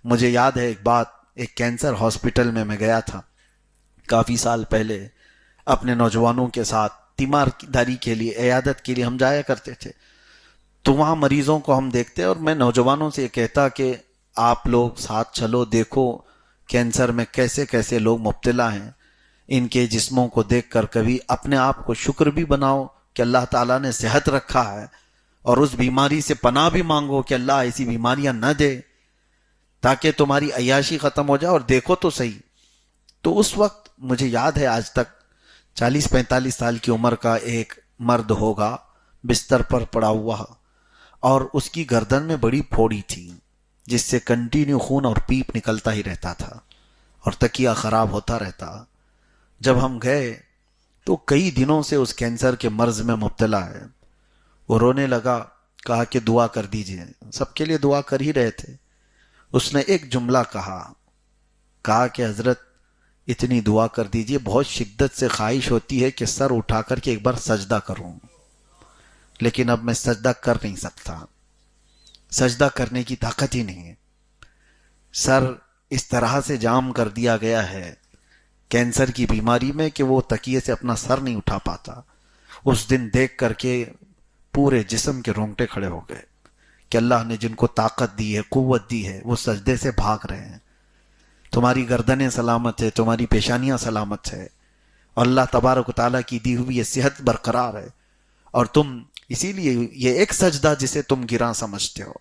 مجھے یاد ہے ایک بات، ایک کینسر ہاسپٹل میں گیا تھا کافی سال پہلے اپنے نوجوانوں کے ساتھ، تیمارداری کے لیے، عیادت کے لیے ہم جایا کرتے تھے۔ تو وہاں مریضوں کو ہم دیکھتے اور میں نوجوانوں سے یہ کہتا کہ آپ لوگ ساتھ چلو، دیکھو کینسر میں کیسے کیسے لوگ مبتلا ہیں، ان کے جسموں کو دیکھ کر کبھی اپنے آپ کو شکر بھی بناؤ کہ اللہ تعالیٰ نے صحت رکھا ہے، اور اس بیماری سے پناہ بھی مانگو کہ اللہ ایسی بیماریاں نہ دے تاکہ تمہاری عیاشی ختم ہو جائے، اور دیکھو تو صحیح۔ تو اس وقت مجھے یاد ہے آج تک، 40-45 سال کی عمر کا ایک مرد ہوگا، بستر پر پڑا ہوا، اور اس کی گردن میں بڑی پھوڑی تھی جس سے کنٹینیو خون اور پیپ نکلتا ہی رہتا تھا اور تکیہ خراب ہوتا رہتا۔ جب ہم گئے تو کئی دنوں سے اس کینسر کے مرض میں مبتلا ہے۔ وہ رونے لگا، کہا کہ دعا کر دیجئے۔ سب کے لیے دعا کر ہی رہے تھے۔ اس نے ایک جملہ کہا کہ حضرت اتنی دعا کر دیجئے، بہت شدت سے خواہش ہوتی ہے کہ سر اٹھا کر کے ایک بار سجدہ کروں، لیکن اب میں سجدہ کر نہیں سکتا، سجدہ کرنے کی طاقت ہی نہیں ہے۔ سر اس طرح سے جام کر دیا گیا ہے کینسر کی بیماری میں کہ وہ تکیے سے اپنا سر نہیں اٹھا پاتا۔ اس دن دیکھ کر کے پورے جسم کے رونگٹے کھڑے ہو گئے کہ اللہ نے جن کو طاقت دی ہے، قوت دی ہے، وہ سجدے سے بھاگ رہے ہیں۔ تمہاری گردنیں سلامت ہے، تمہاری پیشانیاں سلامت ہے، اور اللہ تبارک و تعالیٰ کی دی ہوئی یہ صحت برقرار ہے، اور تم اسی لیے یہ ایک سجدہ جسے تم گراں سمجھتے ہو،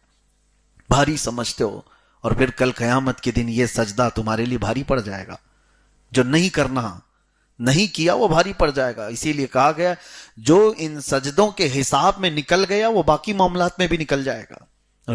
بھاری سمجھتے ہو، اور پھر کل قیامت کے دن یہ سجدہ تمہارے لیے بھاری پڑ جائے گا۔ جو نہیں کرنا، نہیں کیا، وہ بھاری پڑ جائے گا۔ اسی لیے کہا گیا جو ان سجدوں کے حساب میں نکل گیا وہ باقی معاملات میں بھی نکل جائے گا۔